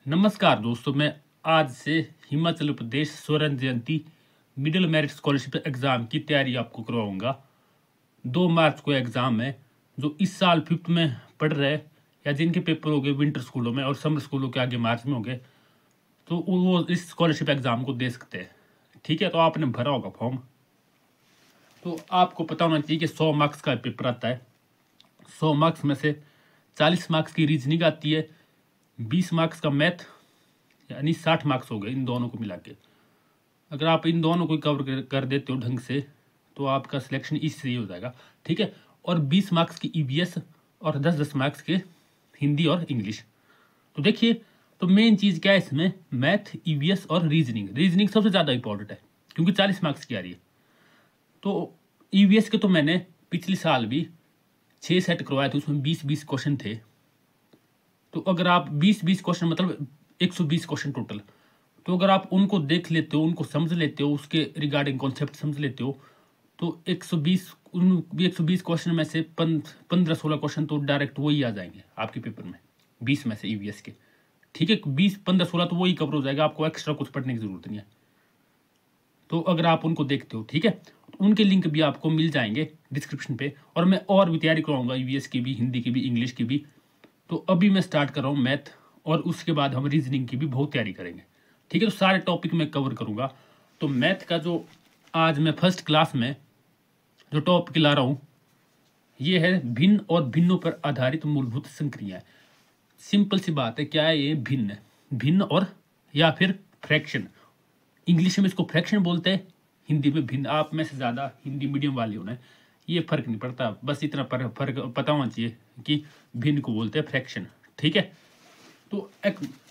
नमस्कार दोस्तों, मैं आज से हिमाचल प्रदेश स्वर्ण जयंती मिडिल मेरिट स्कॉलरशिप एग्ज़ाम की तैयारी आपको करवाऊंगा। 2 मार्च को एग्ज़ाम है। जो इस साल फिफ्थ में पढ़ रहे हैं या जिनके पेपर हो गए विंटर स्कूलों में और समर स्कूलों के आगे मार्च में हो गए, तो वो इस स्कॉलरशिप एग्ज़ाम को दे सकते हैं। ठीक है, तो आपने भरा होगा फॉर्म, तो आपको पता होना चाहिए कि 100 मार्क्स का पेपर आता है। 100 मार्क्स में से 40 मार्क्स की रीजनिंग आती है, 20 मार्क्स का मैथ, यानी 60 मार्क्स हो गए इन दोनों को मिला के। अगर आप इन दोनों को कवर कर देते हो ढंग से तो आपका सिलेक्शन इससे ही हो जाएगा। ठीक है, और 20 मार्क्स की ईवीएस और 10-10 मार्क्स के हिंदी और इंग्लिश। तो देखिए, तो मेन चीज़ क्या है इसमें, मैथ, ईवीएस और रीजनिंग। रीजनिंग सबसे ज़्यादा इंपॉर्टेंट है क्योंकि 40 मार्क्स की आ रही है। तो ईवीएस के तो मैंने पिछले साल भी 6 सेट करवाए थे, उसमें 20-20 क्वेश्चन थे। तो अगर आप 20-20 क्वेश्चन मतलब 120 क्वेश्चन टोटल, तो अगर आप उनको देख लेते हो, उनको समझ लेते हो, उसके रिगार्डिंग कॉन्सेप्ट समझ लेते हो, तो 120 क्वेश्चन में से 15-16 क्वेश्चन तो डायरेक्ट वही आ जाएंगे आपके पेपर में, 20 में से ईवीएस के। ठीक है, 20-15-16 तो वही कवर हो जाएगा, आपको एक्स्ट्रा कुछ पढ़ने की जरूरत नहीं है। तो अगर आप उनको देखते हो, ठीक है, तो उनके लिंक भी आपको मिल जाएंगे डिस्क्रिप्शन पे। और मैं और भी तैयारी करवाऊंगा, ईवीएस की भी, हिंदी की भी, इंग्लिश की भी। तो अभी मैं स्टार्ट कर रहा हूँ मैथ, और उसके बाद हम रीजनिंग की भी बहुत तैयारी करेंगे। ठीक है, तो सारे टॉपिक मैं कवर करूँगा। तो मैथ का जो आज मैं फर्स्ट क्लास में जो टॉपिक ला रहा हूँ, ये है भिन्न और भिन्नों पर आधारित मूलभूत संक्रियाएं। सिंपल सी बात है, क्या है ये भिन्न? भिन्न और या फिर फ्रैक्शन। इंग्लिश में इसको फ्रैक्शन बोलते हैं, हिंदी में भिन्न। आप में से ज़्यादा हिंदी मीडियम वाले होना है, ये फर्क नहीं पड़ता, बस इतना फर्क पता होना चाहिए कि भिन्न को बोलते हैं फ्रैक्शन। ठीक है, तो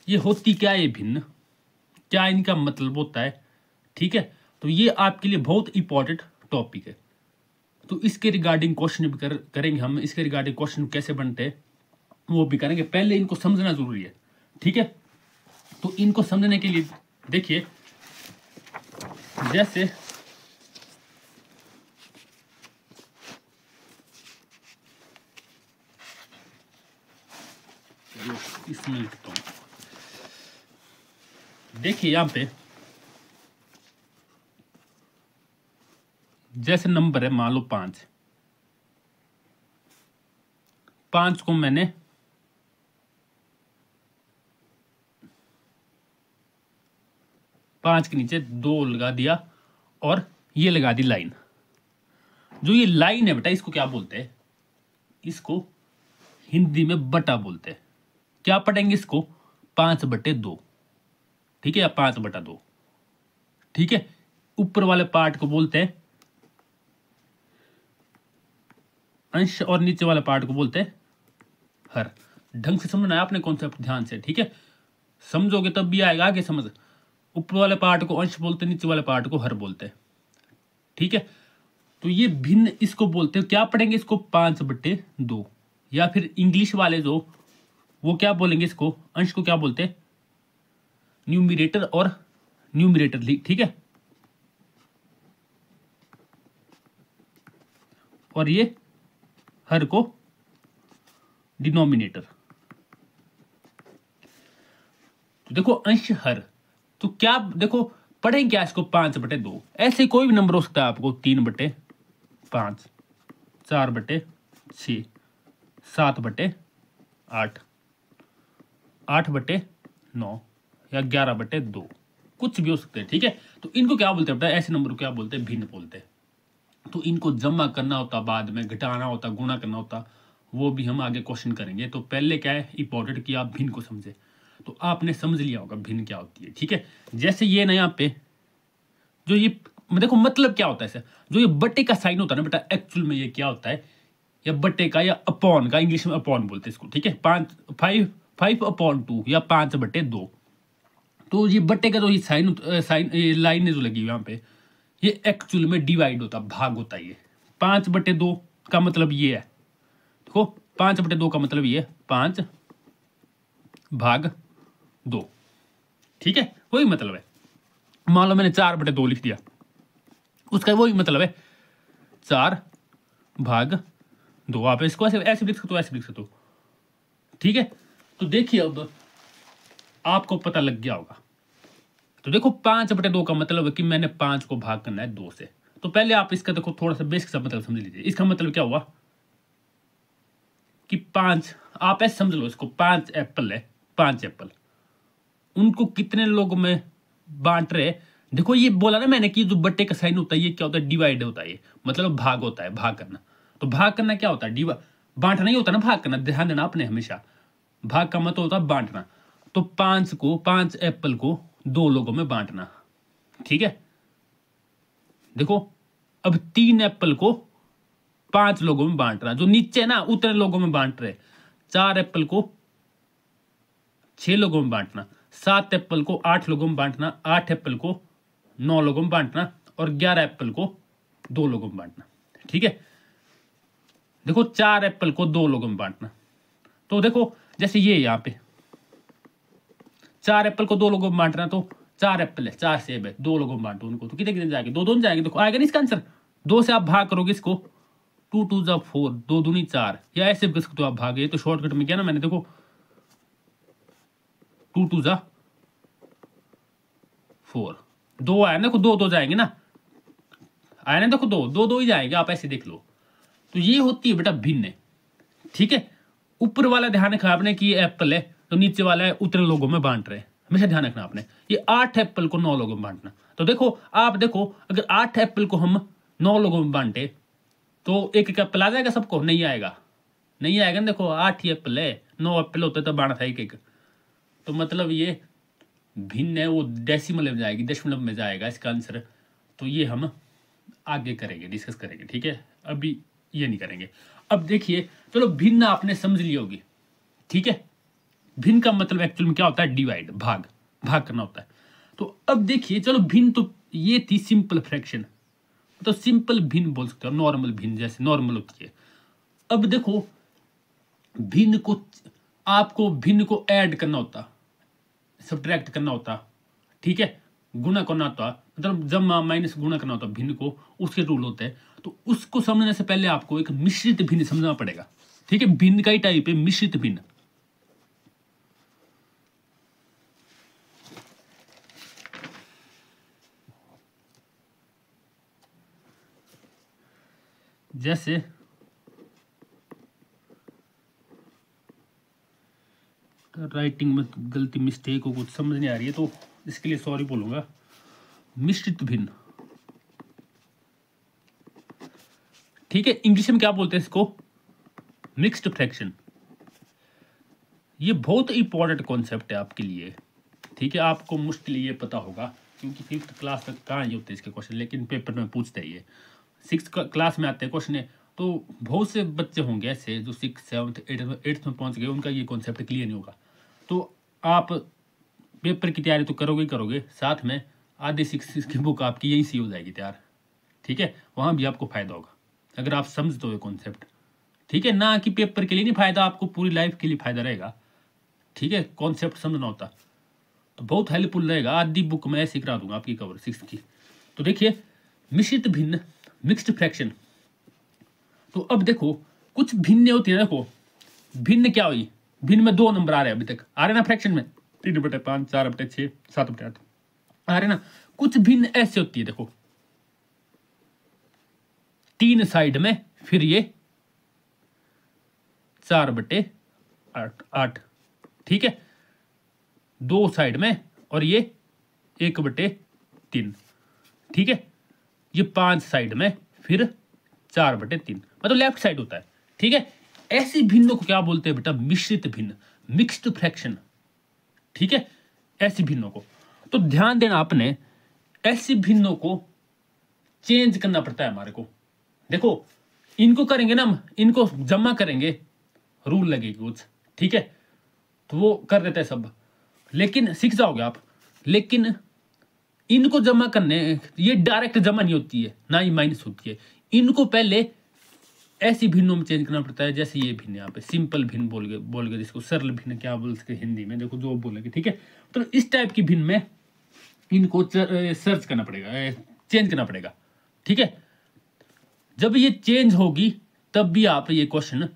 ये होती क्या है, ये भिन्न क्या इनका मतलब होता है? ठीक है, तो ये आपके लिए बहुत इंपॉर्टेंट टॉपिक है। तो इसके रिगार्डिंग क्वेश्चन भी करेंगे हम। इसके रिगार्डिंग क्वेश्चन कैसे बनते हैं वो भी करेंगे। पहले इनको समझना जरूरी है। ठीक है, तो इनको समझने के लिए देखिए, जैसे इसमें लिखता हूं, देखिए यहां पे जैसे नंबर है, मान लो 5 को मैंने 5 के नीचे 2 लगा दिया और ये लगा दी लाइन। जो ये लाइन है बेटा, इसको क्या बोलते हैं? इसको हिंदी में बटा बोलते हैं। क्या पढ़ेंगे इसको? 5/2। ठीक है, या 5/2। ठीक है, ऊपर वाले पार्ट को बोलते हैं अंश और नीचे वाले पार्ट को बोलते हैं हर। ढंग से समझना है आपने कॉन्सेप्ट, ध्यान से। ठीक है, समझोगे तब भी आएगा आगे समझ। ऊपर वाले पार्ट को अंश बोलते हैं, नीचे वाले पार्ट को हर बोलते हैं। ठीक है, तो ये भिन्न इसको बोलते हैं। क्या पढ़ेंगे इसको? 5/2। या फिर इंग्लिश वाले जो, वो क्या बोलेंगे इसको? अंश को क्या बोलते हैं? न्यूमिरेटर और न्यूमिरेटर। ठीक है, और ये हर को डिनोमिनेटर। तो देखो अंश हर, तो क्या देखो पढ़ेंगे क्या इसको? 5/2। ऐसे कोई भी नंबर हो सकता है आपको, 3/5, 4/6, 7/8, 8/9 या 11/2, कुछ भी हो सकते हैं। ठीक है, तो इनको क्या बोलते हैं? ऐसे नंबर को क्या बोलते हैं? भिन्न बोलते हैं। तो इनको जमा करना होता, बाद में घटाना होता, गुणा करना होता, वो भी हम आगे क्वेश्चन करेंगे। तो पहले क्या है इंपॉर्टेंट कि आप भिन्न को समझे। तो आपने समझ लिया होगा भिन्न क्या होती है। ठीक है, जैसे ये ना, यहाँ पे जो ये देखो मतलब क्या होता है इसे, जो ये बटे का साइन होता है ना बेटा, एक्चुअल में ये क्या होता है? या बटे का या अपॉन का, इंग्लिश में अपॉन बोलते हैं इसको। ठीक है, 5/2 या 5/2। तो ये बटे का जो ये साइन लाइन जो लगी हुई यहाँ पे, ये एक्चुअल में डिवाइड होता, भाग होता है। ये 5/2 का मतलब ये है, देखो 5/2 का मतलब ये 5/2। ठीक है, वही मतलब है। मान लो मैंने 4/2 लिख दिया, उसका वही मतलब है 4/2। आप इसको ऐसे ऐसे लिख सकते हो, ऐसे लिख सकते हो। ठीक है, तो देखिए अब आपको पता लग गया होगा। तो देखो 5/2 का मतलब है कि मैंने 5 को भाग करना है 2 से। तो पहले आप इसका देखो थोड़ा सा बेसिक सा मतलब समझ लीजिए। इसका मतलब क्या हुआ कि 5, आप ऐसे समझ लो इसको, 5 एप्पल है, 5 एप्पल, उनको कितने लोगों में बांट रहे। देखो ये बोला ना मैंने कि जो बट्टे का साइन होता है ये क्या होता है, डिवाइड होता है, ये मतलब भाग होता है, भाग करना। तो भाग करना क्या होता है, बांटना नहीं होता ना, भाग करना, ध्यान देना आपने हमेशा, भाग का मतलब होता है बांटना। तो 5 एप्पल को 2 लोगों में बांटना, ठीक है। देखो अब 3 एप्पल को 5 लोगों में बांट रहा, जो नीचे है ना उतने लोगों में बांट रहे। 4 एप्पल को 6 लोगों में बांटना, 7 एप्पल को 8 लोगों में बांटना, 8 एप्पल को 9 लोगों में बांटना और 11 एप्पल को 2 लोगों में बांटना, ठीक है। देखो 4 एप्पल को 2 लोगों में बांटना, तो देखो जैसे ये यहाँ पे 4 एप्पल को 2 लोगों में बांटना, तो 4 एप्पल है, 4 सेब है, 2 लोगों में बांटो उनको, तो कितने कितने जाएंगे, 2 जाएंगे। देखो आएगा ना इसका आंसर, 2 से आप भाग करोगे इसको, 2 2 जा 4, 2 दूनी 4, या ऐसे भी कर सकते हो आप भाग, ये तो शॉर्टकट में किया ना मैंने। देखो 2 2 जा 4, 2 आया ना, देखो 2 जाएंगे ना, आया ना, देखो 2 ही जाएंगे, आप ऐसे देख लो। तो ये होती है बेटा भिन्न, ठीक है। ऊपर वाला ध्यान रखना आपने कि ये एप्पल है, तो नीचे वाला है उतने लोगों में बांट रहे, हमेशा ध्यान रखना आपने। ये 8 एप्पल को 9 लोगों में बांटना, तो देखो आप देखो अगर 8 एप्पल को हम 9 लोगों में बांटे तो एक एक एप्पल आ जाएगा सबको, नहीं आएगा, नहीं आएगा ना। देखो 8 ही एप्पल है, 9 एप्पल होते तो बांटा था एक एक, तो मतलब ये भिन्न है, वो डेसिमल में जाएगी, दशमलव में जाएगा इसका आंसर। तो ये हम आगे करेंगे, डिस्कस करेंगे, ठीक है, अभी ये नहीं करेंगे। अब देखिए चलो भिन्न आपने समझ ली होगी, ठीक है। भिन्न का मतलब एक्चुअल में क्या होता है, डिवाइड, भाग, भाग करना होता है। तो अब देखिए चलो भिन्न, तो ये थी सिंपल फ्रैक्शन, तो सिंपल भिन्न बोल सकते हो, नॉर्मल भिन्न जैसे नॉर्मल होती है। अब देखो भिन्न को, आपको भिन्न को ऐड करना होता, सब्ट्रैक्ट करना होता, ठीक है, गुणा करना होता, मतलब जमा माइनस गुणा करना होता भिन्न को, उसके रूल होते हैं। तो उसको समझने से पहले आपको एक मिश्रित भिन्न समझना पड़ेगा, ठीक है। भिन्न का ही टाइप है मिश्रित भिन्न। जैसे राइटिंग में गलती मिस्टेक हो, कुछ समझ नहीं आ रही है तो इसके लिए सॉरी बोलूंगा। मिश्रित भिन्न, ठीक है, इंग्लिश में क्या बोलते हैं इसको, मिक्स्ड फ्रैक्शन। ये बहुत इंपॉर्टेंट कॉन्सेप्ट है आपके लिए, ठीक है। आपको मुश्किल ये पता होगा क्योंकि 5th क्लास तक कहाँ ये होते हैं इसके क्वेश्चन, लेकिन पेपर में पूछते हैं ये। 6th क्लास में आते हैं क्वेश्चन, तो बहुत से बच्चे होंगे ऐसे जो 6th 7th 8th में पहुंच गए, उनका ये कॉन्सेप्ट क्लियर नहीं होगा। तो आप पेपर की तैयारी तो करोगे ही करोगे, साथ में आधे 6 की बुक आपकी यहीं से हो जाएगी तैयार, ठीक है। वहाँ भी आपको फायदा होगा अगर आप समझते हो कॉन्सेप्ट, ठीक है। ना कि पेपर के लिए नहीं फायदा, आपको पूरी लाइफ के लिए फायदा रहेगा, ठीक है। कॉन्सेप्ट समझना होता तो बहुत हेल्पफुल रहेगा। आधी बुक में ऐसे करा दूंगा आपकी कवर 6th की। तो देखिए मिश्रित भिन्न, मिक्स्ड फ्रैक्शन। तो अब देखो कुछ भिन्न होती है, देखो भिन्न क्या हुई, भिन्न में 2 नंबर आ रहे हैं, अभी तक आ रहे ना फ्रैक्शन में, 3/5, 4/6, 7/8 आ रहे ना। कुछ भिन्न ऐसे होती है, देखो 3 साइड में, फिर ये 4/8, ठीक है, 2 साइड में और ये 1/3, ठीक है। ये 5 साइड में, फिर 4/3, मतलब लेफ्ट साइड होता है, ठीक है। ऐसी भिन्नों को क्या बोलते हैं बेटा, मिश्रित भिन्न, मिक्स्ड फ्रैक्शन, ठीक है। ऐसी भिन्नों को तो ध्यान देना आपने, ऐसी भिन्नों को चेंज करना पड़ता है हमारे को। देखो इनको करेंगे ना हम, इनको जमा करेंगे, रूल लगेगी कुछ, ठीक है, तो वो कर देते हैं सब, लेकिन सीख जाओगे आप। लेकिन इनको जमा करने, ये डायरेक्ट जमा नहीं होती है, ना ही माइनस होती है, इनको पहले ऐसी भिन्नों में चेंज करना पड़ता है। जैसे ये भिन्न, यहाँ पे सिंपल भिन्न बोल गए जिसको सरल भिन्न क्या बोल सकते हिंदी में, देखो जो बोलेंगे, ठीक है। तो इस टाइप की भिन्न में इनको सर्च करना पड़ेगा, चेंज करना पड़ेगा, ठीक है। जब ये चेंज होगी तब भी आप ये क्वेश्चन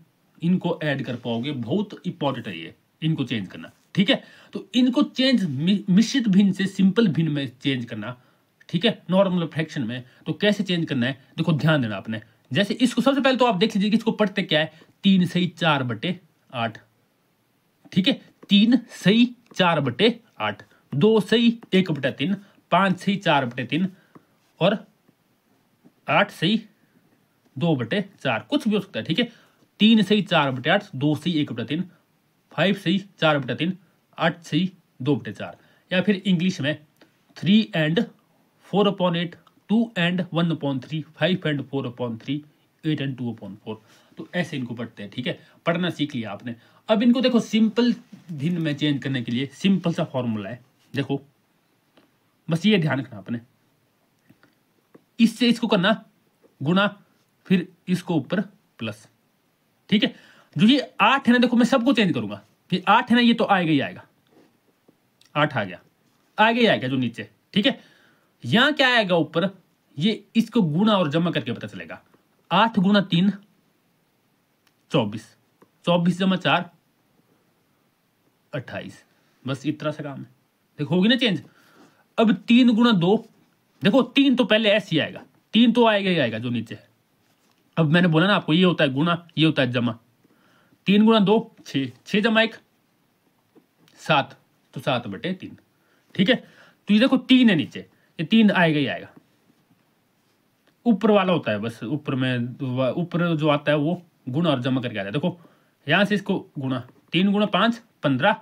इनको ऐड कर पाओगे, बहुत इंपॉर्टेंट है ये, इनको चेंज करना, ठीक है। तो इनको चेंज मिश्रित भिन्न से सिंपल भिन्न में चेंज करना, ठीक है, नॉर्मल फ्रैक्शन में, तो कैसे चेंज करना है देखो, ध्यान देना आपने। जैसे इसको सबसे पहले तो आप देख लीजिए कि इसको पढ़ते क्या है, 3 सही 4/8, ठीक है, 3 सही 4/8, 2 सही 1/3, 5 सही 4/3 और 8 सही 2/4, कुछ भी हो सकता है, ठीक है। 3 सही 4/8, 2 सही 1/3, 5 सही 4/3, 8 सही 2/4, या फिर इंग्लिश में 3 and 4/8, 2 and 1/3, 5 and 4/3, 8 and 2/4। तो ऐसे इनको पढ़ते हैं, ठीक है, पढ़ना सीख लिया आपने। अब इनको देखो सिंपल भिन्न में चेंज करने के लिए सिंपल सा फॉर्मूला है, देखो बस ये ध्यान रखना आपने, इससे इसको करना गुणा, फिर इसको ऊपर प्लस, ठीक है। जो ये 8 है ना, देखो मैं सबको चेंज करूंगा, ये 8 है ना, ये तो आएगा ही आएगा, 8 आ गया, आएगा ही आएगा जो नीचे, ठीक है। यहां क्या आएगा ऊपर, ये इसको गुणा और जमा करके पता चलेगा। 8 गुणा 3 24, 24 जमा 4 28, बस इतना सा काम है, देखो होगी ना चेंज। अब 3 गुणा 2, देखो 3 तो पहले ऐसे ही आएगा, 3 तो आएगा ही आएगा जो नीचे है। अब मैंने बोला ना आपको, ये होता है गुणा, ये होता है जमा। 3 गुणा 2 6, 6 जमा 1 7, तो 7/3, ठीक है। तो ये देखो 3 है नीचे, ये 3 आएगा ही आएगा, ऊपर वाला होता है बस, ऊपर में ऊपर जो आता है वो गुणा और जमा करके आ जाए। देखो यहां से इसको गुणा, 3 गुणा 5 15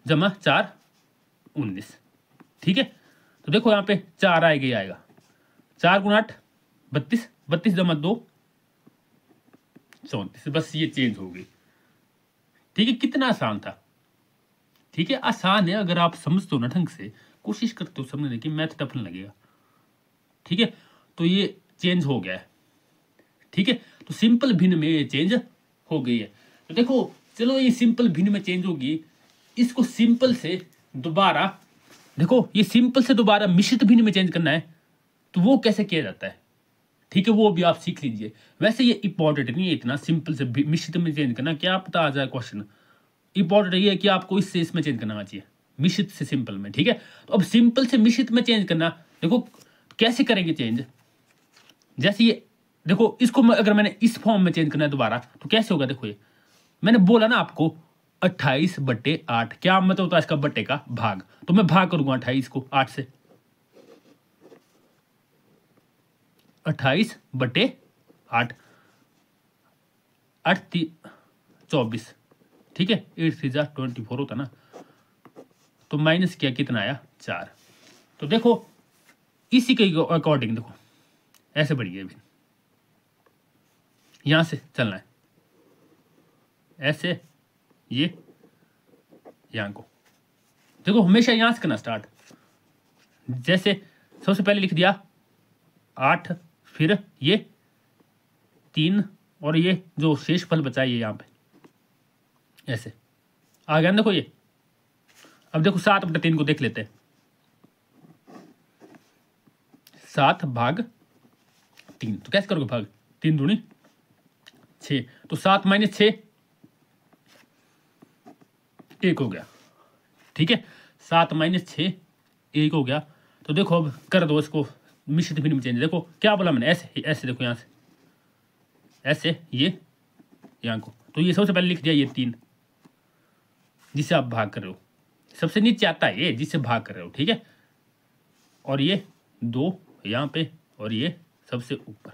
जमा 4 19, ठीक है। तो देखो यहाँ पे 4 आएगा ही आएगा, 4 गुणा 8 32, 32 जमा 2 34, बस ये चेंज हो गई, ठीक है। कितना आसान था, ठीक है, आसान है अगर आप समझते हो ना ढंग से, कोशिश करते हो समझने की, मैथ टफ नहीं लगेगा, ठीक है। तो ये चेंज हो गया है, ठीक है। तो सिंपल भिन्न में ये चेंज हो गई है। तो देखो चलो ये सिंपल भिन्न में चेंज होगी, इसको सिंपल से दोबारा, देखो ये सिंपल से दोबारा मिश्रित भिन्न में चेंज करना है, तो वो कैसे किया जाता है, ठीक है, वो भी आप सीख लीजिए। वैसे ये इंपॉर्टेंट नहीं है इतना सिंपल से मिश्रित में चेंज करना, क्या पता आ जाए क्वेश्चन। इंपॉर्टेंट ये है कि आपको इससे इसमें चेंज करना चाहिए, मिश्रित से सिंपल में, ठीक है। तो अब सिंपल से मिश्रित में चेंज करना, देखो कैसे करेंगे चेंज। जैसे ये देखो, इसको अगर मैंने इस फॉर्म में चेंज करना है दोबारा, तो कैसे होगा, देखो ये मैंने बोला ना आपको 28/8, क्या मतलब होता है इसका, बट्टे का भाग, तो मैं भाग करूंगा 28 को 8 से, 28/8, 8 24, ठीक है, 8 3 24 होता ना, तो माइनस किया कितना आया 4। तो देखो इसी के अकॉर्डिंग देखो ऐसे बढ़िए, अभी यहां से चलना है, ऐसे ये यहां को, देखो हमेशा यहां से करना स्टार्ट। जैसे सबसे पहले लिख दिया 8, फिर ये 3 और ये जो शेष फल बचा है ये यहां पे ऐसे आ गया, देखो ये। अब देखो 7/3 को देख लेते हैं, 7/3, तो कैसे करोगे भाग, 3 दूनी 6, तो 7 - 6 1 हो गया, ठीक है, 7 - 6 1 हो गया। तो देखो अब कर दो इसको मिश्रित भिन्न में चेंज, देखो क्या बोला मैंने, ऐसे ऐसे, देखो यहां से ऐसे, ये यहां को, तो ये सबसे पहले लिख दिया ये 3 जिससे आप भाग कर रहे हो, सबसे नीचे आता है ये जिससे भाग कर रहे हो, ठीक है, और ये 2 यहां पे और ये सबसे ऊपर,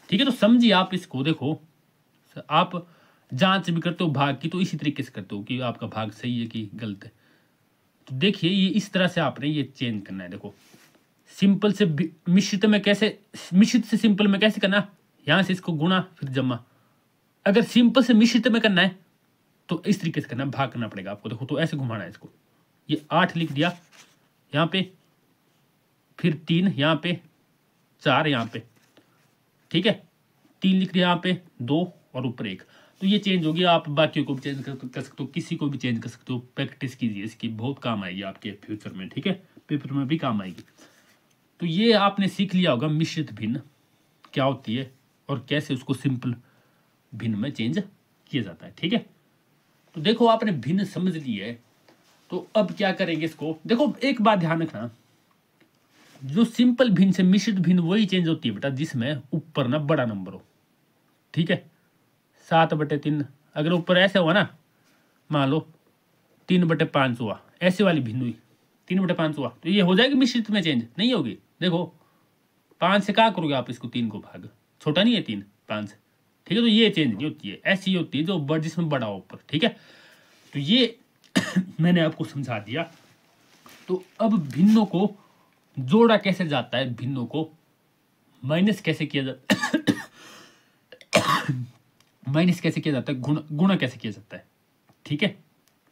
ठीक है। तो समझिए आप इसको, देखो आप जांच भी करते हो भाग की, तो इसी तरीके से करते हो कि आपका भाग सही है कि गलत है। तो देखिए ये इस तरह से आपने ये चेंज करना है, देखो सिंपल से मिश्रित में कैसे, मिश्रित से सिंपल में कैसे करना, यहां से इसको गुणा फिर जमा। अगर सिंपल से मिश्रित में करना है तो इस तरीके से करना, भाग करना पड़ेगा आपको, देखो तो ऐसे घुमाना है इसको, ये 8 लिख दिया यहाँ पे, फिर 3 यहाँ पे, 4 यहाँ पे, ठीक है, 3 लिख दिया यहाँ पे, 2 और ऊपर 1, तो ये चेंज होगी। आप बाकियों को भी चेंज कर सकते हो, किसी को भी चेंज कर सकते हो, प्रैक्टिस कीजिए इसकी, बहुत काम आएगी आपके फ्यूचर में, ठीक है, पेपर में भी काम आएगी। तो ये आपने सीख लिया होगा मिश्रित भिन्न क्या होती है और कैसे उसको सिंपल भिन्न में चेंज किया जाता है, ठीक है। तो देखो आपने भिन्न समझ ली है, तो अब क्या करेंगे इसको। देखो एक बात ध्यान रखना, जो सिंपल भिन्न से मिश्रित भिन्न वही चेंज होती है बेटा जिसमें ऊपर ना बड़ा नंबर हो। ठीक है, 7/3 अगर ऊपर ऐसे हुआ ना, मान लो 3/5 हुआ, ऐसे वाली भिन्न हुई 3/5 हुआ, तो ये हो जाएगी मिश्रित में चेंज? नहीं होगी। देखो 5 से क्या करोगे आप इसको, 3 को भाग, छोटा नहीं है 3 5 से, ठीक है, तो ये चेंज नहीं होती है, ऐसी होती है जो जिसमें बड़ा हो ऊपर। ठीक है, तो ये मैंने आपको समझा दिया। तो अब भिन्नों को जोड़ा कैसे जाता है, भिन्नों को माइनस कैसे किया जाता माइनस कैसे किया जाता है, गुणा कैसे किया जाता है। ठीक है,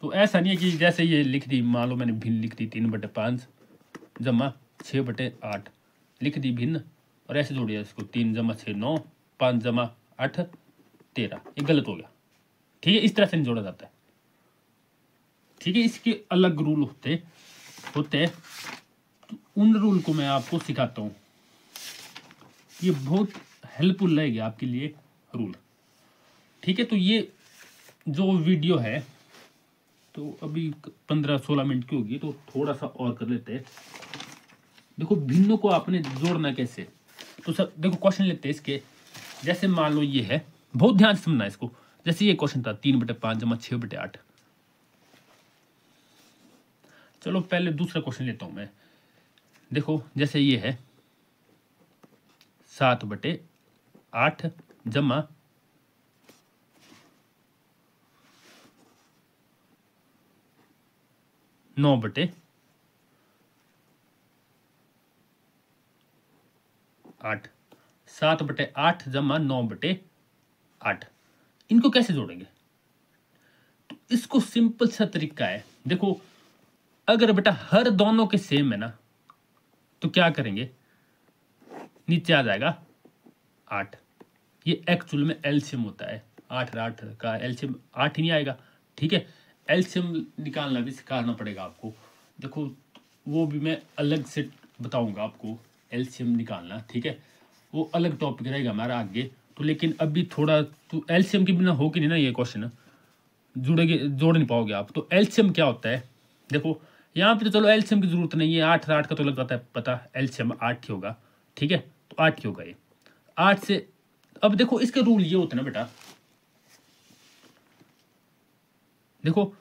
तो ऐसा नहीं है कि जैसे ये लिख दी, मान लो मैंने भिन्न लिख दी 3/5 जमा 6/8 लिख दी भिन्न, और ऐसे जोड़िए इसको 3 जमा 6 9, 5 जमा 8 13, ये गलत हो गया। ठीक है, इस तरह से नहीं जोड़ा जाता है। ठीक है, इसके अलग रूल होते हैं, तो उन रूल को मैं आपको सिखाता हूँ, ये बहुत हेल्पफुल रहेगी आपके लिए रूल। ठीक है, तो ये जो वीडियो है तो अभी 15-16 मिनट की होगी, तो थोड़ा सा और कर लेते हैं। देखो भिन्नों को आपने जोड़ना कैसे, तो सब देखो क्वेश्चन लेते हैं इसके। जैसे मान लो ये है, बहुत ध्यान से सुनना इसको। जैसे ये क्वेश्चन था 3/5 जमा 6/8। चलो पहले दूसरा क्वेश्चन लेता हूं मैं। देखो जैसे ये है 7/8 जमा 9/8। 7/8 जमा 9/8, इनको कैसे जोड़ेंगे? तो इसको सिंपल सा तरीका है। देखो अगर बेटा हर दोनों के सेम है ना, तो क्या करेंगे, नीचे आ जाएगा 8। ये एक्चुअल में एलसीएम होता है, 8 और 8 का एलसीएम 8 ही नहीं आएगा। ठीक है, एलसीएम निकालना भी सिखाना पड़ेगा आपको। देखो वो भी मैं अलग से बताऊंगा आपको, एलसीएम निकालना। ठीक है, वो अलग टॉपिक रहेगा हमारा आगे। तो लेकिन अभी थोड़ा तो एलसीएम के बिना हो कि नहीं ना, ये क्वेश्चन जुड़ेगे, जोड़ नहीं पाओगे आप। तो एलसीएम क्या होता है, देखो यहाँ पे तो चलो एलसीएम की जरूरत नहीं है, 8 और 8 का तो लग जाता है पता, एलसीएम 8 ही होगा। ठीक है, तो 8 ही होगा ये 8 से। अब देखो इसके रूल ये होते हैं ना बेटा, देखो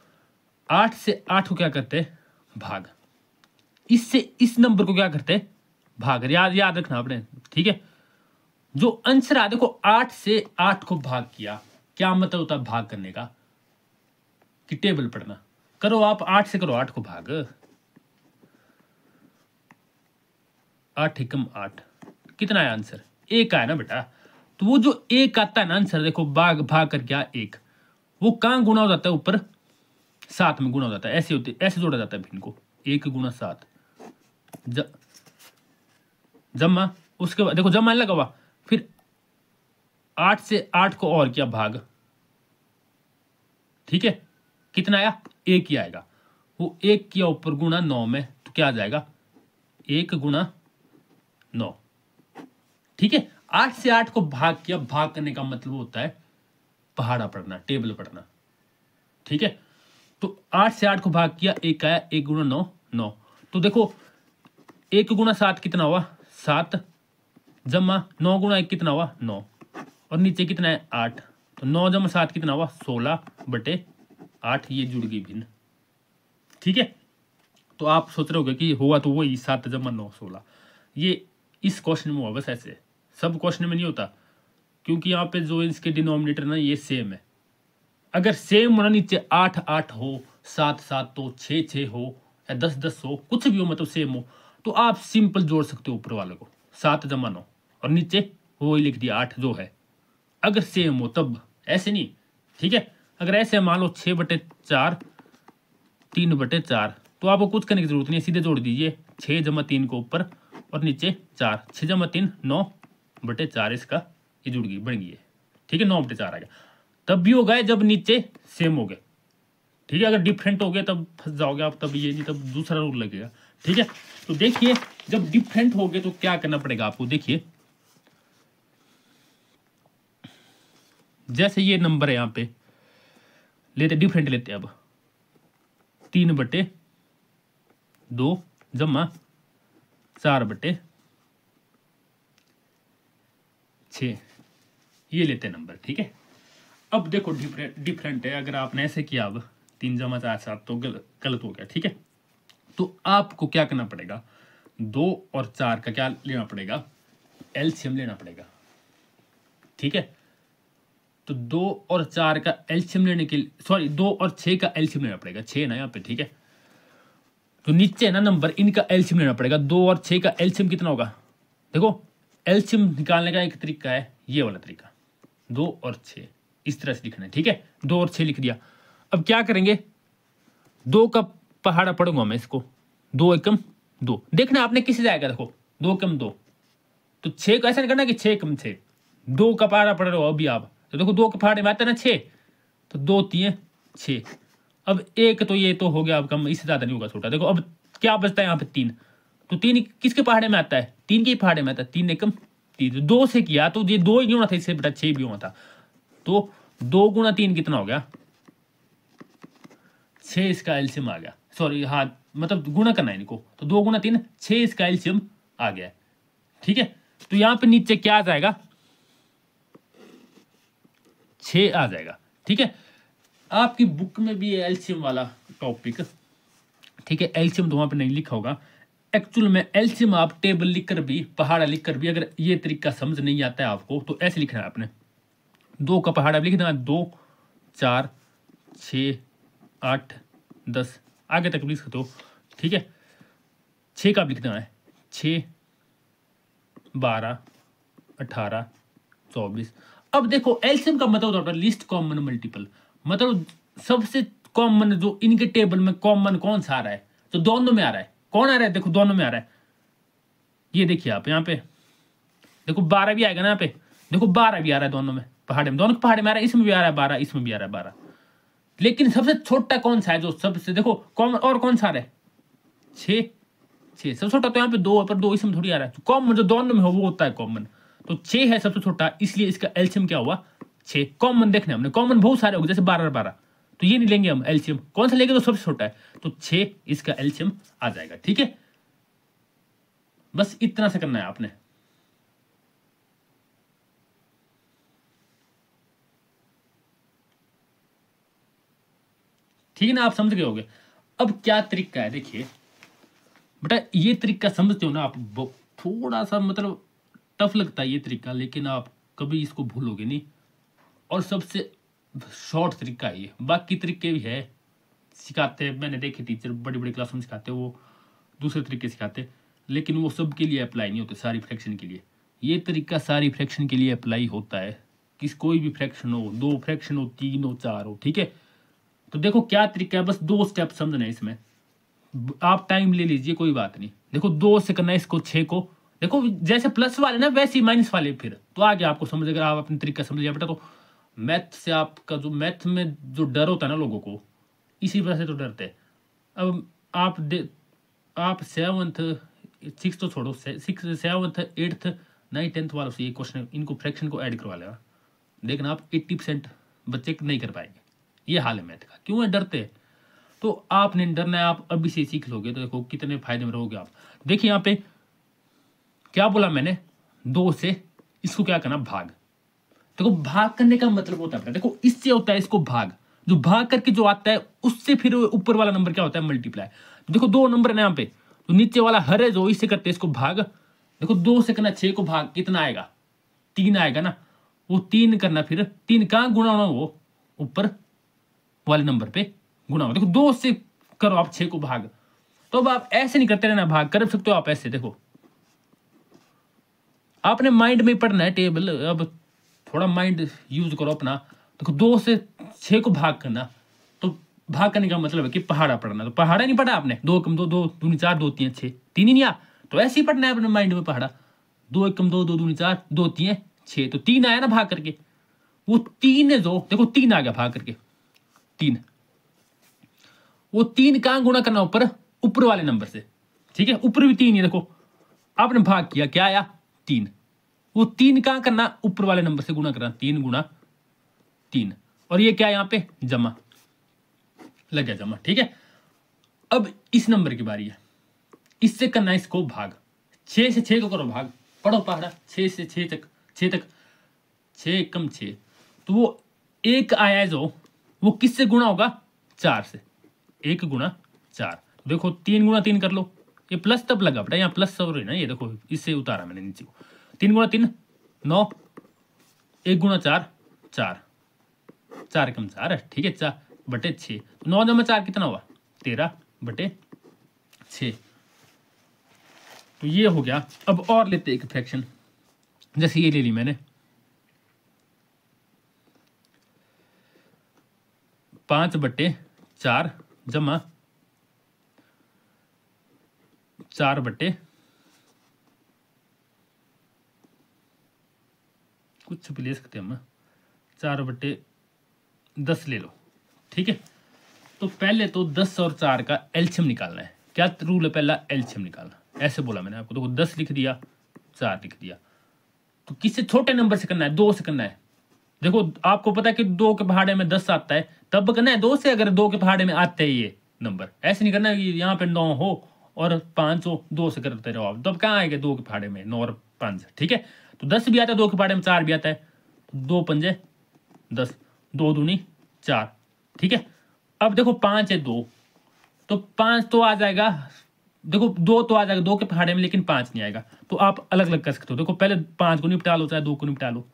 8 से 8 को क्या करते हैं, भाग। इससे इस नंबर को क्या करते हैं, भाग। याद रखना आपने। ठीक है, जो आंसर आ, देखो 8 से 8 को भाग किया, क्या मतलब होता है भाग करने का, कि टेबल पढ़ना। करो आप 8 से करो 8 को भाग, 8 एकम 8, कितना है आंसर, 1 आया ना बेटा। तो वो जो 1 आता है ना आंसर, देखो भाग कर क्या 1, वो कहां गुना हो जाता है, ऊपर 7 में गुना हो जाता है। ऐसे जोड़ा जाता है भिन्न को, 1 गुना 7 जमा, उसके बाद देखो जमा लगा हुआ, फिर 8 से 8 को और किया भाग। ठीक है, कितना आया, 1 ही आएगा। वो 1 किया ऊपर गुना 9 में, तो क्या आ जाएगा, 1 गुना 9। ठीक है, 8 से 8 को भाग किया, भाग करने का मतलब होता है पहाड़ा पढ़ना, टेबल पढ़ना। ठीक है, तो 8 से 8 को भाग किया, 1 आया, 1 गुना 9 9। तो देखो 1 गुना 7 कितना हुआ, 7 जमा 9 गुना 1 कितना हुआ, 9, और नीचे कितना है 8। तो 9 जमा 7 कितना हुआ, 16/8, ये जुड़ गई भिन्न। ठीक है, तो आप सोच रहे होगे कि हुआ तो वही 7 जमा 9 16, ये इस क्वेश्चन में हुआ बस ऐसे, सब क्वेश्चन में नहीं होता, क्योंकि यहाँ पे जो इसके डिनोमिनेटर ना ये सेम है। अगर सेम होना, नीचे 8 8 हो, 7 7 हो, 6 6 हो, या 10 10 हो, कुछ भी हो मतलब सेम हो, तो आप सिंपल जोड़ सकते हो ऊपर वाले को 7 जमा 9, और नीचे वो लिख दिया 8 जो है, अगर सेम हो तब, ऐसे नहीं। ठीक है, अगर ऐसे मान लो 6/4 3/4, तो आपको कुछ करने की जरूरत नहीं है, सीधे जोड़ दीजिए 6 जमा 3 को ऊपर, और नीचे 4, 6 जमा 3 9/4, इसका ये जुड़ गई, बन गई है। ठीक है, 9/4 आ गया। तब भी हो गए जब नीचे सेम हो गए। ठीक है, अगर डिफरेंट हो गए तब फंस जाओगे आप, तब ये नहीं, तब दूसरा रूल लगेगा। ठीक है, तो देखिए जब डिफरेंट हो गए तो क्या करना पड़ेगा आपको। देखिए जैसे ये नंबर है यहाँ पे, लेते डिफरेंट लेते हैं अब 3/2 जमा 4/6 ये लेते हैं नंबर। ठीक है, अब देखो डिफरेंट है। अगर आपने ऐसे किया अब 3 जमा 4 7 तो गलत हो गया। ठीक है, तो आपको क्या करना पड़ेगा, 2 और 4 का क्या लेना पड़ेगा, एलसीएम लेना पड़ेगा। ठीक है, तो 2 और 4 का एलसीएम लेने के लिए, सॉरी 2 और 6 का एलसीएम लेना पड़ेगा, 6 ना यहाँ पे। ठीक है, तो नीचे है ना नंबर, इनका एलसीएम लेना पड़ेगा। 2 और 6 का एलसीएम कितना होगा, देखो एलसीएम निकालने का एक तरीका है ये वाला तरीका, 2 और 6 इस तरह से लिखना है। ठीक है, 2 और 6 लिख दिया। अब क्या करेंगे, 2 का पहाड़ा पढ़ूंगा मैं इसको, 2 एकम 2 देखना आपने किसी जाएगा, देखो 2 एकम 2, तो 6 को ऐसा नहीं करना कि 6 एकम 6, 2 का पहाड़ा पढ़ रहे हो अभी आप, तो देखो 2 के पहाड़े में आता है ना 6, तो 2 3 6। अब एक तो ये तो हो गया, अब कम, इससे ज्यादा नहीं होगा छोटा। देखो अब क्या बचता है यहाँ पे 3, तो 3 किसके पहाड़े में आता है, 3 के पहाड़े में आता है, 3 एकम 3, 2 से किया तो ये 2 ही होना था, इससे बेटा 6 भी होना था। तो 2 गुणा 3 कितना हो गया, 6 इसका एलसीएम आ गया। सॉरी हाँ, मतलब गुणा करना है इनको, तो 2 गुणा 3 6 इसका एलसीएम आ गया। ठीक है, तो यहां पे नीचे क्या आ जाएगा, 6 आ जाएगा। ठीक है, आपकी बुक में भी है एलसीएम वाला टॉपिक। ठीक है, एलसीएम तो वहां पे नहीं लिखा होगा, एक्चुअल में एलसीएम आप टेबल लिखकर भी, पहाड़ा लिखकर भी, अगर ये तरीका समझ नहीं आता है आपको तो ऐसे लिखना है आपने, 2 का पहाड़ा लिख देना, 2 4 6 8 10 आगे तक लिख सकते हो। ठीक है, 6 का लिख देना है, 6 12 18 24। अब देखो एलसीएम का मतलब होता है लिस्ट कॉमन मल्टीपल, मतलब सबसे कॉमन जो इनके टेबल में कॉमन कौन सा आ रहा है, तो दोनों में आ रहा है, कौन आ रहा है, देखो दोनों में आ रहा है। ये देखिए आप यहाँ पे देखो 12 भी आएगा ना, यहाँ पे देखो 12 भी आ रहा है दोनों में, पहाड़े में, दोनों के पहाड़े में आ रहा है, इसमें भी आ रहा है 12, इसमें भी आ रहा है 12। लेकिन सबसे छोटा कौन सा है जो सबसे, देखो कॉमन और कौन सा आ रहा है, 6 6 सबसे छोटा, तो यहाँ पे 2 पर 2 इसमें थोड़ी आ रहा है, कॉमन जो दोनों में हो वो होता है कॉमन, तो 6 है सबसे छोटा, इसलिए इसका एलसीएम क्या हुआ 6। कॉमन देखने हमने, कॉमन बहुत सारे हो गए जैसे 12 12, तो ये नहीं लेंगे हम एलसीएम, कौन सा लेंगे तो सबसे छोटा है, तो 6 इसका एलसीएम आ जाएगा। ठीक है, बस इतना सा करना है आपने। ठीक है ना, आप समझ गए होगे। अब क्या तरीका है, देखिए बेटा ये तरीका समझते हो ना आप, थोड़ा सा मतलब टफ लगता है ये तरीका, लेकिन आप कभी इसको भूलोगे नहीं, और सबसे शॉर्ट तरीका है ये। बाकी तरीके भी है सिखाते हैं, मैंने देखे टीचर बड़ी बड़ी क्लास में सिखाते हैं, वो दूसरे तरीके सिखाते, लेकिन वो सबके लिए अप्लाई नहीं होते, सारी फ्रैक्शन के लिए। ये तरीका सारी फ्रैक्शन के लिए अप्लाई होता है, किस कोई भी फ्रैक्शन हो, 2 फ्रैक्शन हो, 3 हो, 4 हो। ठीक है, तो देखो क्या तरीका है, बस 2 स्टेप समझना है इसमें, आप टाइम ले लीजिए कोई बात नहीं। देखो 2 से करना है इसको, 6 को, देखो जैसे प्लस वाले ना वैसे ही माइनस वाले, फिर तो आगे आपको समझ, अगर आप अपने तरीका समझ लिया बेटा, तो मैथ से आपका जो मैथ में जो डर होता है ना लोगों को, इसी वजह से तो डरते हैं। अब आप 7th 6 तो छोड़ो, 6 7th 8th 9th 10th वालों से ये क्वेश्चन, इनको फ्रैक्शन को ऐड करवा लेगा, लेकिन आप 80% बच्चे नहीं कर पाएंगे। ये हाल है मैथ का, क्यों है, डरते हैं। तो आपने डरना है, आप अभी से सीख लोगे तो देखो कितने फायदे में रहोगे आप। देखिए यहाँ पे क्या बोला मैंने, 2 से इसको क्या करना, भाग। देखो भाग करने का मतलब होता है, देखो इससे होता है इसको भाग, जो भाग करके जो आता है उससे फिर ऊपर वाला नंबर क्या होता है, मल्टीप्लाई। देखो 2 नंबर है ना यहाँ पे, तो नीचे वाला हर है जो, इससे करते हैं इसको भाग। देखो 2 से करना 6 को भाग, कितना आएगा, 3 आएगा ना, वो 3 करना, फिर 3 कहाँ गुणा होना, वो ऊपर वाले नंबर पे गुणा हो। देखो 2 से करो आप 6 को भाग, तो अब आप ऐसे नहीं करते रहना, भाग कर सकते हो आप ऐसे, देखो आपने माइंड में पढ़ना है टेबल, अब थोड़ा माइंड यूज करो अपना। देखो 2 से 6 को भाग करना, तो भाग करने का मतलब है कि पहाड़ा पढ़ना, तो पहाड़ा नहीं पढ़ा आपने, 2 कम 2 2 दूनी 4 2 3 6 3 ही नहीं आ, तो ऐसे ही पढ़ना है अपने माइंड में पहाड़ा, 2 कम 2 2 दूनी 4 2 3 6, तो 3 आया ना भाग करके, वो 3 है जो, देखो 3 आ गया भाग करके 3, वो 3 कहां गुणा करना, ऊपर ऊपर वाले नंबर से। ठीक है, ऊपर भी 3 है, देखो आपने भाग किया, क्या आया 3, वो 3 कहां करना, ऊपर वाले नंबर से गुणा करना, 3 गुणा 3, और ये क्या है यहाँ पे जमा, लग गया जमा। ठीक है, अब इस नंबर की बारी है, इससे करना है इसको भाग। 6 से 6 को करो भाग, पढ़ो पहाड़ा। 6 से 6 तक, 6 तक, 6 कम 6, तो वो एक आया है जो, वो किससे गुणा होगा? 4 से। 1 गुणा 4, देखो 3 गुणा 3 कर लो, ये प्लस तब लगा बेटा, यहाँ प्लस हो रही ना, ये देखो इससे उतारा मैंने नीचे को। 3 गुणा 3 9, 1 गुणा 4 4, 4 कम 4 है। ठीक है, 4 बटे 6, 9 जमा 4 कितना हुआ? 13 बटे 6। तो ये हो गया। अब और लेते एक फ्रैक्शन, जैसे ये ले ली मैंने, 5 बटे 4 जमा 4 बटे कुछ भी ले सकते हैं हम, 4 बटे 10 ले लो। ठीक है, तो पहले तो 10 और 4 का एलसीएम निकालना है। क्या रूल है? पहला एलसीएम निकालना, ऐसे बोला मैंने आपको। देखो 10 लिख दिया, 4 लिख दिया, तो किससे छोटे नंबर से करना है? 2 से करना है। देखो आपको पता है कि 2 के पहाड़े में 10 आता है, तब करना है 2 से। अगर 2 के पहाड़े में आते हैं ये नंबर, ऐसे नहीं करना है कि यहाँ पे 9 हो और 5 हो, 2 से करते रहो आप, तब कहाँ आएगा 2 के पहाड़े में 9 और 5। ठीक है, तो 10 भी आता है 2 के पहाड़े में, 4 भी आता है, 2 पंजे 10, 2 दूनी 4। ठीक है, अब देखो 5 है 2, तो 5 तो आ जाएगा, देखो 2 तो आ जाएगा 2 के पहाड़े में, लेकिन 5 नहीं आएगा। तो आप अलग अलग कर सकते हो। देखो पहले 5 को निपटा लो, चाहे 2 को निपटा लो,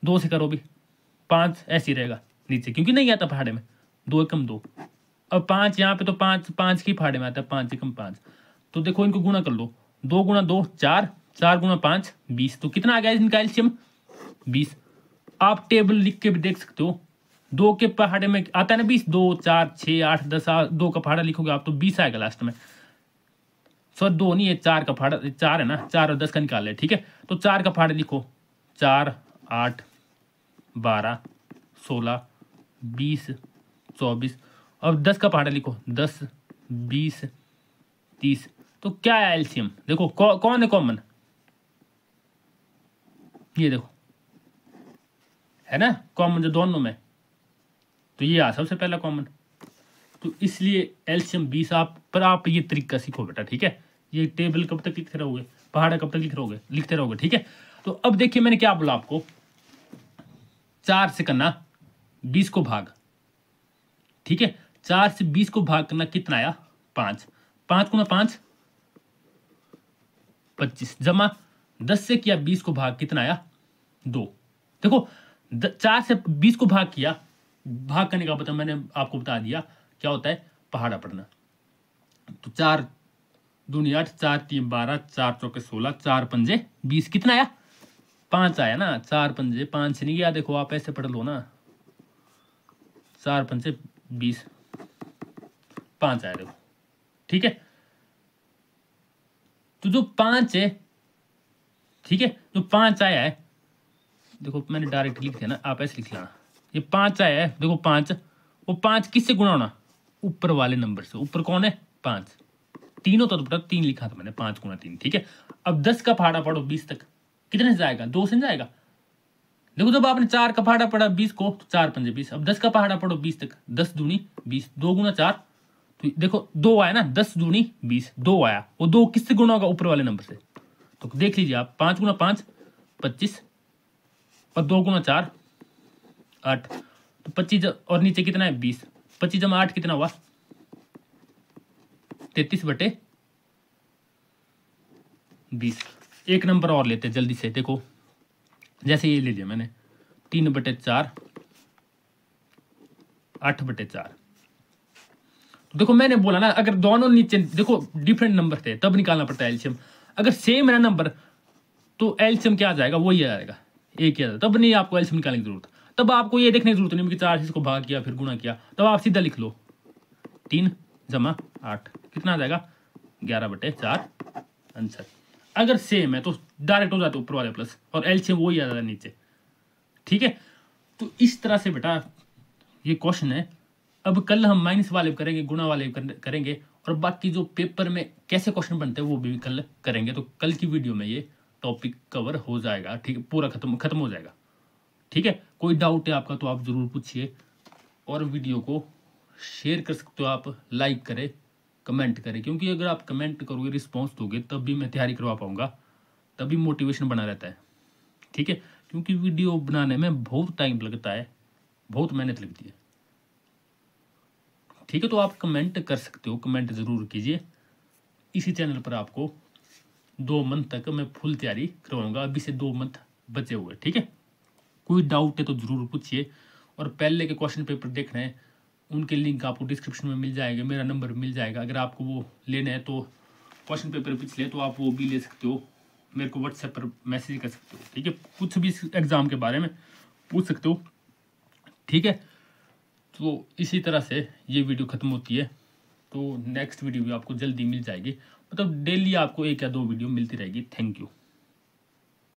2 से करो भी, 5 ऐसे ही रहेगा नीचे, क्योंकि नहीं आता पहाड़े में, 2 एकम 2। अब 5 यहाँ पे, तो 5 की पहाड़े में आता है, 5 एकम 5। तो देखो इनको गुणा कर लो, 2 गुणा 2 4, 4 गुणा 5 20। तो कितना आ गया इनका एलसीएम? 20। आप टेबल लिख के भी देख सकते हो, 2 के पहाड़े में आता है ना 20, 2 4 6 8 10, 2 का पहाड़ा लिखोगे आप तो 20 आएगा लास्ट में। सो 2 नहीं है, 4 का पहाड़ा, 4 है ना, 4 और 10 का निकाल ले। ठीक है, तो 4 का पहाड़ा लिखो, 4 8 12 16 20 24। अब 10 का पहाड़ा लिखो, 10 20 30। तो क्या है एलसीएम? देखो कौन है कॉमन? ये देखो है ना कॉमन जो दोनों में, तो ये आ सबसे पहला कॉमन। तो इसलिए एलसीएम 20। आप ये तरीका सीखो बेटा। ठीक है, ये टेबल कब तक लिखते रहोगे, पहाड़ा कब तक लिखते रहोगे। ठीक है, तो अब देखिए मैंने क्या बोला आपको, 4 से करना 20 को भाग। ठीक है, 4 से 20 को भाग करना, कितना आया? 5। 5 गुना 5 25, जमा 10 से किया 20 को भाग, कितना आया? 2। देखो 4 से 20 को भाग किया, भाग करने का पता मैंने आपको बता दिया क्या होता है, पहाड़ा पढ़ना। तो 4 दूनी 8, 4 3 12, 4 चौके 16, 4 पंजे 20, कितना आया? 5 आया ना। 4 पंजे 5 से नहीं गया, देखो आप ऐसे पढ़ लो ना, 4 पंजे 20, 5 आया देखो। ठीक है, तो जो 5 है, ठीक है, जो 5 आया है, देखो मैंने डायरेक्ट लिख दिया ना, आप ऐसे लिख लेना, ये 5 आया है। देखो 5, वो 5 किससे गुणा होना? ऊपर वाले नंबर से। ऊपर कौन है? 5। 3 होता तो बेटा 3 लिखा था मैंने, 5 गुणा 3। ठीक है, अब 10 का पहाड़ा पढ़ो 20 तक, कितने से जाएगा? 2 से जाएगा। देखो जब आपने 4 का पहाड़ा पढ़ा 20 को, तो 4 पंजे 20। अब 10 का पहाड़ा पढ़ो 20 तक, 10 दूनी 20, 2 गुना 4, तो देखो 2 आया ना, 10 दूनी 20, 2 आया। वो 2 किससे गुणा होगा? ऊपर वाले नंबर से। तो देख लीजिए आप, 5 गुना 5 25, और 2 गुना 4 8, तो 25, और नीचे कितना है? 20। 25 जमा 8 कितना हुआ? 33 बटे 20। एक नंबर और लेते जल्दी से, देखो जैसे ये ले लिया मैंने, 3 बटे 4 8 बटे 4। तो देखो मैंने बोला ना, अगर दोनों नीचे देखो डिफरेंट नंबर थे तब निकालना पड़ता है एलसीएम। अगर सेम है ना नंबर, तो एलसीएम क्या आ जाएगा? वही आ जाएगा, एक ही आ जाएगा। तब नहीं आपको एलसीएम निकालने की जरूरत, तब आपको ये देखने की जरूरत नहीं कि 4 से इसको भाग किया फिर गुणा किया, तब आप सीधा लिख लो 3 जमा 8, कितना आ जाएगा? 11 बटे 4 आंसर। अगर सेम है तो डायरेक्ट हो जाते ऊपर वाले प्लस, और एलसीएम वही आ जाता है नीचे। ठीक है, तो इस तरह से बेटा ये क्वेश्चन है। अब कल हम माइनस वाले करेंगे, गुणा वाले करेंगे, और बाकी जो पेपर में कैसे क्वेश्चन बनते हैं वो भी कल करेंगे। तो कल की वीडियो में ये टॉपिक कवर हो जाएगा। ठीक है, पूरा खत्म हो जाएगा। ठीक है, कोई डाउट है आपका तो आप जरूर पूछिए, और वीडियो को शेयर कर सकते हो आप, लाइक करें, कमेंट करें, क्योंकि अगर आप कमेंट करोगे, रिस्पॉन्स दोगे, तब भी मैं तैयारी करवा पाऊँगा, तभी मोटिवेशन बना रहता है। ठीक है, क्योंकि वीडियो बनाने में बहुत टाइम लगता है, बहुत मेहनत लगती है। ठीक है, तो आप कमेंट कर सकते हो, कमेंट ज़रूर कीजिए। इसी चैनल पर आपको 2 मंथ तक मैं फुल तैयारी करवाऊँगा, अभी से 2 मंथ बचे हुए। ठीक है, कोई डाउट है तो ज़रूर पूछिए, और पहले के क्वेश्चन पेपर देखने हैं, उनके लिंक आपको डिस्क्रिप्शन में मिल जाएगा, मेरा नंबर मिल जाएगा। अगर आपको वो लेने हैं तो क्वेश्चन पेपर पिछले, तो आप वो भी ले सकते हो, मेरे को व्हाट्सएप पर मैसेज कर सकते हो। ठीक है, कुछ भी इस एग्ज़ाम के बारे में पूछ सकते हो। ठीक है, तो इसी तरह से ये वीडियो ख़त्म होती है, तो नेक्स्ट वीडियो भी आपको जल्दी मिल जाएगी, मतलब डेली आपको 1 या 2 वीडियो मिलती रहेगी। Thank you.